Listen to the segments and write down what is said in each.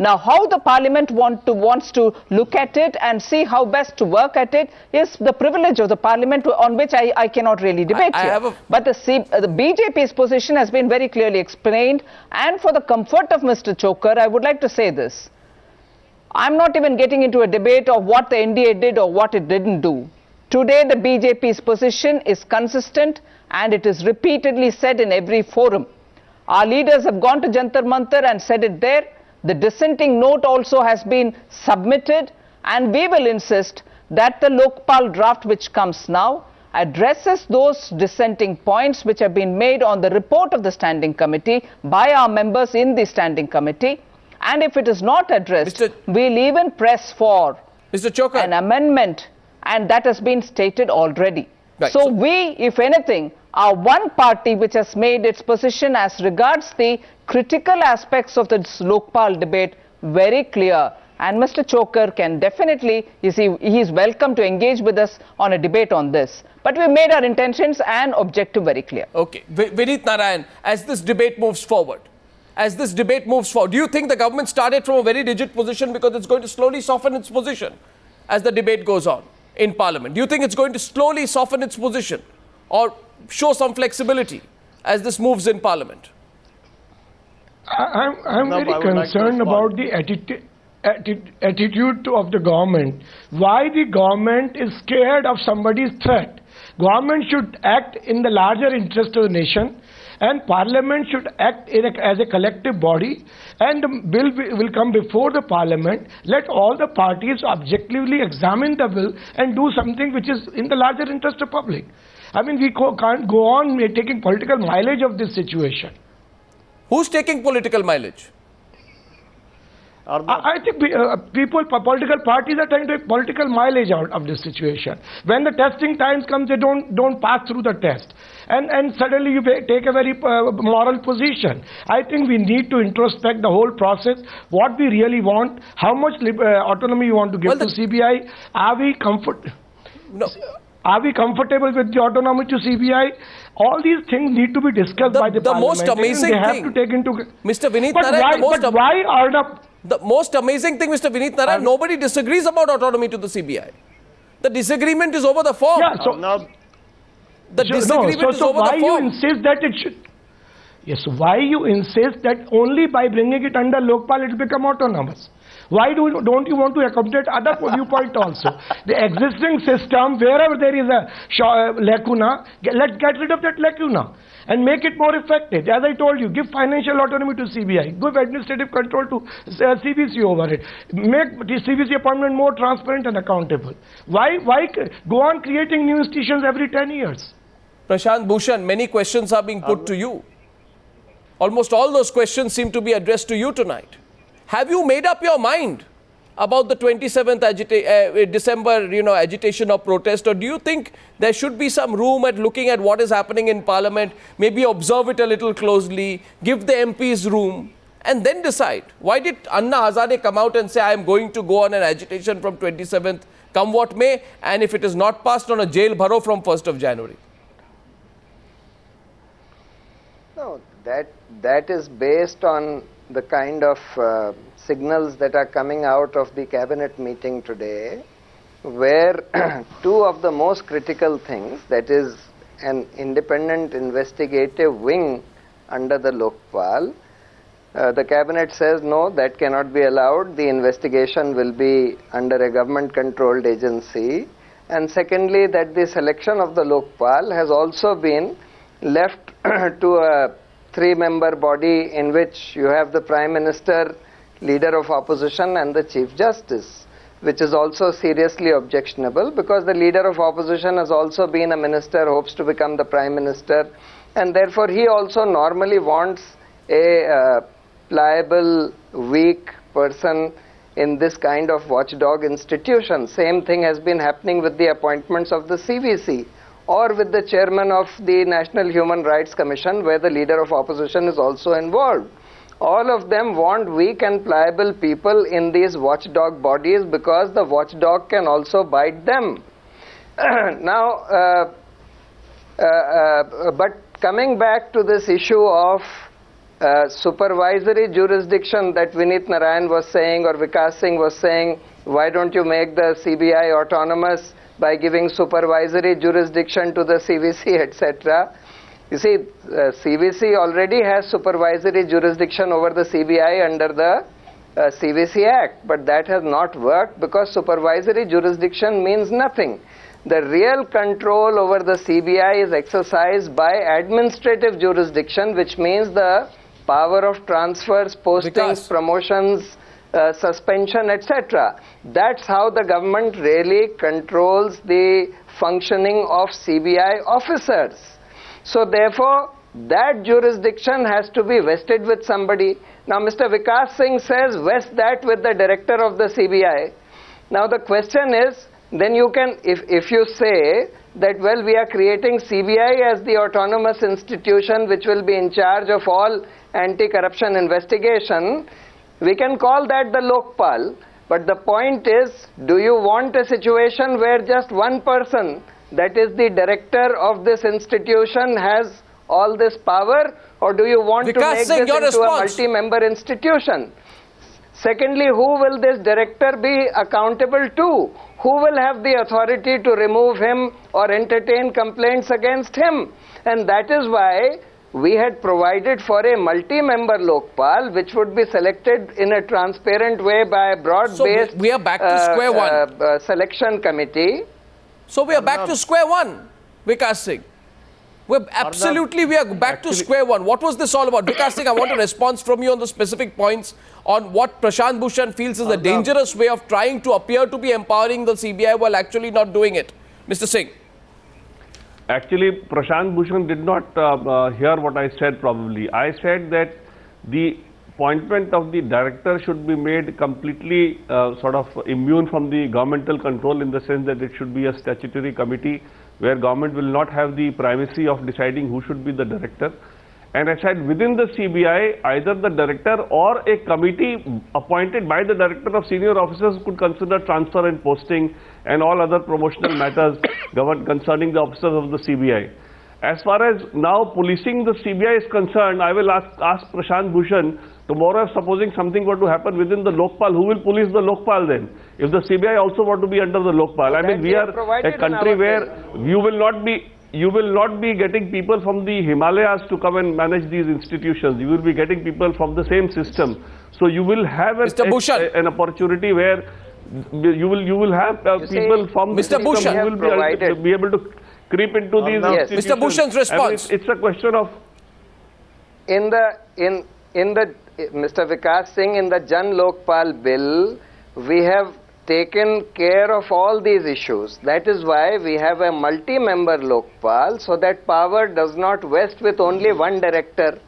Now, how the Parliament wants to look at it and see how best to work at it is the privilege of the Parliament, on which I cannot really debate here. But the BJP's position has been very clearly explained, and for the comfort of Mr. Chokar, I would like to say this. I'm not even getting into a debate of what the NDA did or what it didn't do. Today, the BJP's position is consistent and it is repeatedly said in every forum. Our leaders have gone to Jantar Mantar and said it there. The dissenting note also has been submitted, and we will insist that the Lokpal draft which comes now addresses those dissenting points which have been made on the report of the standing committee by our members in the standing committee. And if it is not addressed, we'll even press for an amendment, and that has been stated already. Right. So we, if anything, are one party which has made its position as regards the critical aspects of this Lokpal debate very clear. And Mr. Chokar can definitely, he is welcome to engage with us on a debate on this. But we made our intentions and objective very clear. Okay. Vineet Narayan, as this debate moves forward, do you think the government started from a very rigid position because it's going to slowly soften its position as the debate goes on in Parliament? Do you think it's going to slowly soften its position or show some flexibility as this moves in Parliament? I'm very concerned about the attitude of the government. Why the government is scared of somebody's threat? Government should act in the larger interest of the nation, and Parliament should act as a collective body, and the bill will come before the Parliament. Let all the parties objectively examine the bill and do something which is in the larger interest of public. I mean, we can't go on taking political mileage of this situation. Who's taking political mileage? I think political parties are trying to take political mileage out of this situation. When the testing times comes, they don't pass through the test, and suddenly you take a very moral position. I think we need to introspect the whole process. What we really want, how much autonomy you want to give to CBI. Are we comfortable with the autonomy to CBI? All these things need to be discussed by the Parliament. Most amazing thing, Mr. Vineet Narayan, the most amazing thing, Mr. Vineet Narayan, nobody disagrees about autonomy to the CBI. The disagreement is over the form. Yeah, so why you insist that it should? Yes, why you insist that only by bringing it under Lokpal it will become autonomous? Why don't you want to accommodate other viewpoint also? The existing system, wherever there is a lacuna, let's get rid of that lacuna and make it more effective. As I told you, give financial autonomy to CBI, give administrative control to CBC over it, make the CBC appointment more transparent and accountable. Why go on creating new institutions every 10 years? Prashant Bhushan, many questions are being put to you. Almost all those questions seem to be addressed to you tonight. Have you made up your mind about the 27th December, agitation or protest, or do you think there should be some room at looking at what is happening in Parliament, maybe observe it a little closely, give the MPs room, and then decide? Why did Anna Hazare come out and say, I am going to go on an agitation from 27th, come what may, and if it is not passed, on a jail bharo from 1st of January? No, that is based on the kind of signals that are coming out of the cabinet meeting today, where two of the most critical things, that is an independent investigative wing under the Lokpal, the cabinet says no, that cannot be allowed, the investigation will be under a government controlled agency, and secondly that the selection of the Lokpal has also been left to a three-member body in which you have the Prime Minister, Leader of Opposition and the Chief Justice, which is also seriously objectionable because the Leader of Opposition has also been a minister, hopes to become the Prime Minister, and therefore he also normally wants a pliable, weak person in this kind of watchdog institution. Same thing has been happening with the appointments of the CVC, or with the chairman of the National Human Rights Commission, where the Leader of Opposition is also involved. All of them want weak and pliable people in these watchdog bodies because the watchdog can also bite them. But coming back to this issue of supervisory jurisdiction that Vineet Narayan was saying or Vikas Singh was saying, why don't you make the CBI autonomous by giving supervisory jurisdiction to the CVC, etc. You see, CVC already has supervisory jurisdiction over the CBI under the CVC Act, but that has not worked because supervisory jurisdiction means nothing. The real control over the CBI is exercised by administrative jurisdiction, which means the power of transfers, postings, promotions, suspension, etc. That's how the government really controls the functioning of CBI officers. So therefore, that jurisdiction has to be vested with somebody. Now Mr. Vikas Singh says vest that with the director of the CBI. Now the question is, then you can, if you say that, well, we are creating CBI as the autonomous institution which will be in charge of all anti-corruption investigation, we can call that the Lokpal. But the point is, do you want a situation where just one person, that is the director of this institution, has all this power, or do you want to make this into a multi-member institution? Secondly, who will this director be accountable to? Who will have the authority to remove him or entertain complaints against him? And that is why we had provided for a multi-member Lokpal, which would be selected in a transparent way by a broad-based we are back to square one. Selection committee. So we are back to square one, Vikas Singh. We are back to square one. What was this all about? Vikas Singh, I want a response from you on the specific points on what Prashant Bhushan feels is a dangerous way of trying to appear to be empowering the CBI while actually not doing it. Mr. Singh. Actually, Prashant Bhushan did not hear what I said probably. I said that the appointment of the director should be made completely sort of immune from the governmental control, in the sense that it should be a statutory committee where government will not have the primacy of deciding who should be the director. And I said within the CBI, either the director or a committee appointed by the director of senior officers could consider transfer and posting and all other promotional matters concerning the officers of the CBI. As far as now policing the CBI is concerned, I will ask Prashant Bhushan, tomorrow if supposing something were to happen within the Lokpal, who will police the Lokpal then? If the CBI also want to be under the Lokpal. I mean, we are a country where you will not be getting people from the Himalayas to come and manage these institutions. You will be getting people from the same system. So you will have an opportunity where you will have people from the system who will be able to creep into these institutions. Mr. Bhushan's response. I mean, it's a question of... Mr. Vikas Singh, in the Jan Lokpal bill, we have taken care of all these issues. That is why we have a multi-member Lokpal, so that power does not vest with only one director.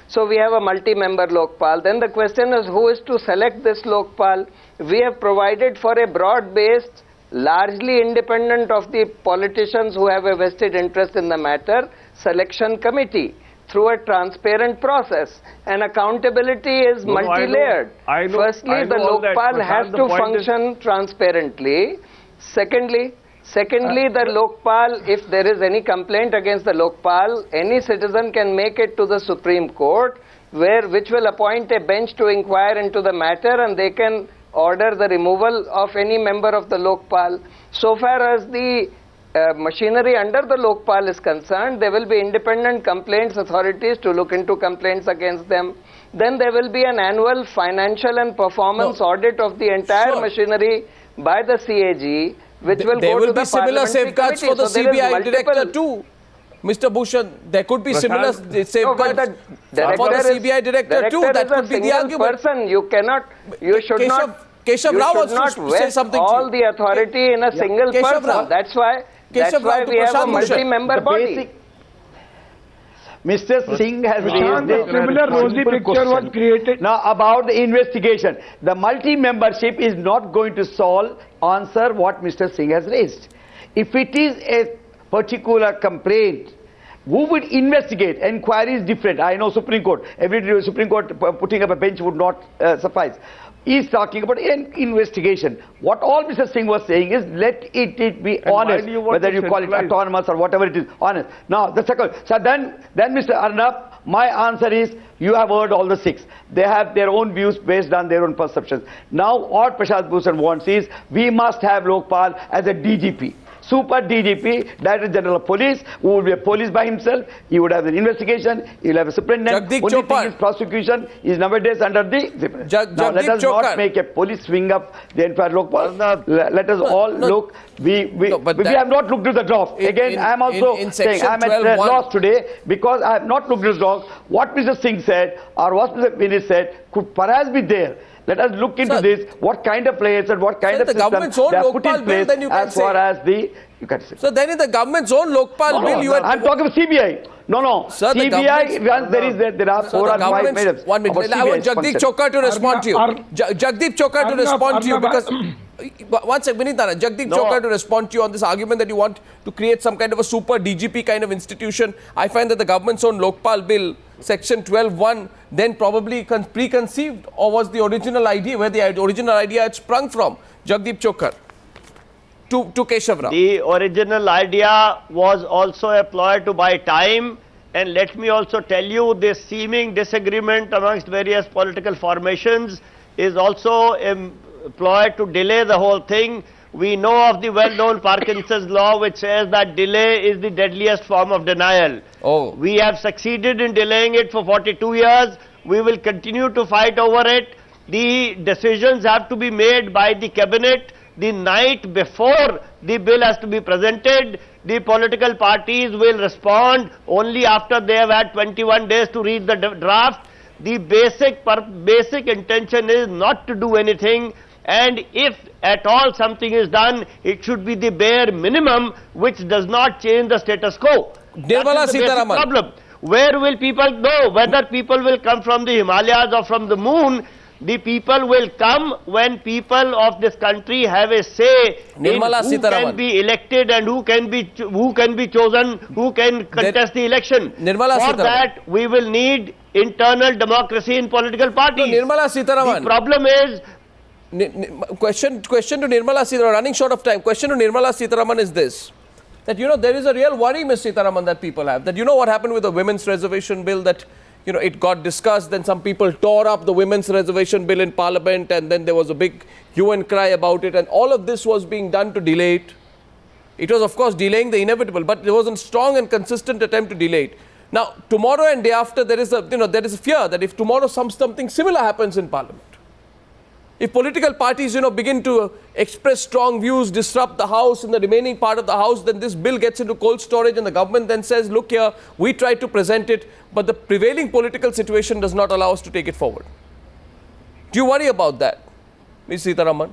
So we have a multi-member Lokpal. Then the question is, who is to select this Lokpal? We have provided for a broad-based, largely independent of the politicians who have a vested interest in the matter, selection committee through a transparent process. And accountability is multi-layered. Firstly, the Lokpal has to function transparently. Secondly, the Lokpal, if there is any complaint against the Lokpal, any citizen can make it to the Supreme Court, which will appoint a bench to inquire into the matter, and they can order the removal of any member of the Lokpal. So far as the machinery under the Lokpal is concerned, there will be independent complaints authorities to look into complaints against them. Then there will be an annual financial and performance audit of the entire machinery by the CAG, which will go to the similar safeguards for the CBI director too. Mr. Bhushan, there could be similar safeguards for the CBI director too. That could be the argument. Person. You should not say something. All the authority in a single person. That's why we have a multi-member body. Mr. Singh has raised a similar rosy picture was created. Now about the investigation, the multi-membership is not going to answer what Mr. Singh has raised. If it is a particular complaint, who would investigate? Inquiry is different. I know Supreme Court. Every Supreme Court putting up a bench would not suffice. is talking about an investigation. What all Mr. Singh was saying is let it be honest, whether you call it autonomous or whatever it is, honest. Now, the second. So then Mr. Arnab, my answer is, you have heard all the 6. They have their own views based on their own perceptions. Now, what Prashant Bhushan wants is, we must have Lokpal as a DGP. Super DGP, Director General of Police, who would be a police by himself. He would have an investigation. He will have a superintendent. Only thing is prosecution is nowadays under the. Now let us not make a police swing up the entire Lokpal. Let us all look. We have not looked at the draft. Again, I am also saying I am at loss today because I have not looked at the draft. What Mr. Singh said or what Mr. Vinay said could perhaps be there. Let us look into this, what kind of players and what kind of system they are put in place as far as the, you can say. So then in the government's own Lokpal bill, you are... I'm talking about CBI. No. Sir, CBI, there are 4 or 5 minutes. 1 minute. I want Jagdeep Chokar to respond to you. Jagdeep Chokar to respond to you because... One second, Vinitara. Jagdeep Chokar to respond to you on this argument that you want to create some kind of a super DGP kind of institution. I find that the government's own Lokpal bill, Section 12(1), then probably preconceived, or was the original idea, where the original idea had sprung from? Jagdeep Chokar. To Keshav Rao. The original idea was also employed to buy time, and let me also tell you this seeming disagreement amongst various political formations is also employed to delay the whole thing. We know of the well-known Parkinson's law, which says that delay is the deadliest form of denial. We have succeeded in delaying it for 42 years. We will continue to fight over it. The decisions have to be made by the cabinet the night before the bill has to be presented. The political parties will respond only after they have had 21 days to read the draft. The basic intention is not to do anything, and if at all something is done, it should be the bare minimum, which does not change the status quo. Nirmala Sitharaman. Problem. Where will people know whether people will come from the Himalayas or from the moon? The people will come when people of this country have a say in who can be elected and who can be chosen, who can contest the eletion. For that, we will need internal democracy in political parties. Nirmala Sitharaman. The problem is... Question to Nirmala Sitharaman, running short of time. Question to Nirmala Sitharaman is this. That, there is a real worry, Ms. Sitharaman, that people have. That what happened with the women's reservation bill, that it got discussed, then some people tore up the women's reservation bill in Parliament, and then there was a big hue and cry about it, and all of this was being done to delay it. It was, of course, delaying the inevitable, but there was a strong and consistent attempt to delay it. Now, tomorrow and day after, there is a fear that if tomorrow something similar happens in Parliament, if political parties, begin to express strong views, disrupt the House and the remaining part of the House, then this bill gets into cold storage and the government then says, look here, we tried to present it, but the prevailing political situation does not allow us to take it forward. Do you worry about that, Ms. Sitharaman?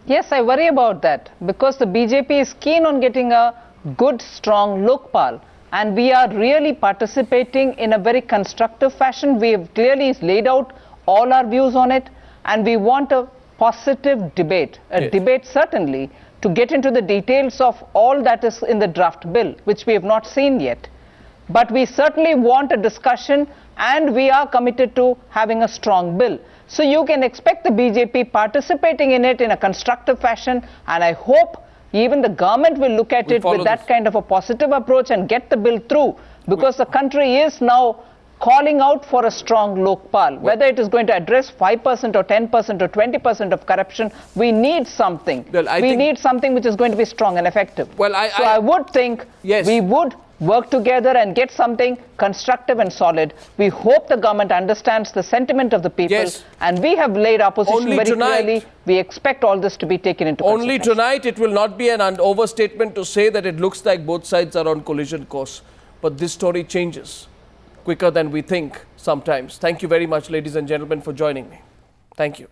Yes, I worry about that because the BJP is keen on getting a good, strong Lokpal, and we are really participating in a very constructive fashion. We have clearly laid out all our views on it. And we want a positive debate, debate certainly, to get into the details of all that is in the draft bill, which we have not seen yet. But we certainly want a discussion, and we are committed to having a strong bill. So you can expect the BJP participating in it in a constructive fashion, and I hope even the government will look at it with that kind of a positive approach and get the bill through, because the country is now calling out for a strong Lokpal. Whether it is going to address 5% or 10% or 20% of corruption, we need something. Well, we need something which is going to be strong and effective. Well, I would think we would work together and get something constructive and solid. We hope the government understands the sentiment of the people, and we have laid our position very clearly. We expect all this to be taken into consideration. Only tonight it will not be an overstatement to say that it looks like both sides are on collision course. But this story changes quicker than we think sometimes. Thank you very much, ladies and gentlemen, for joining me. Thank you.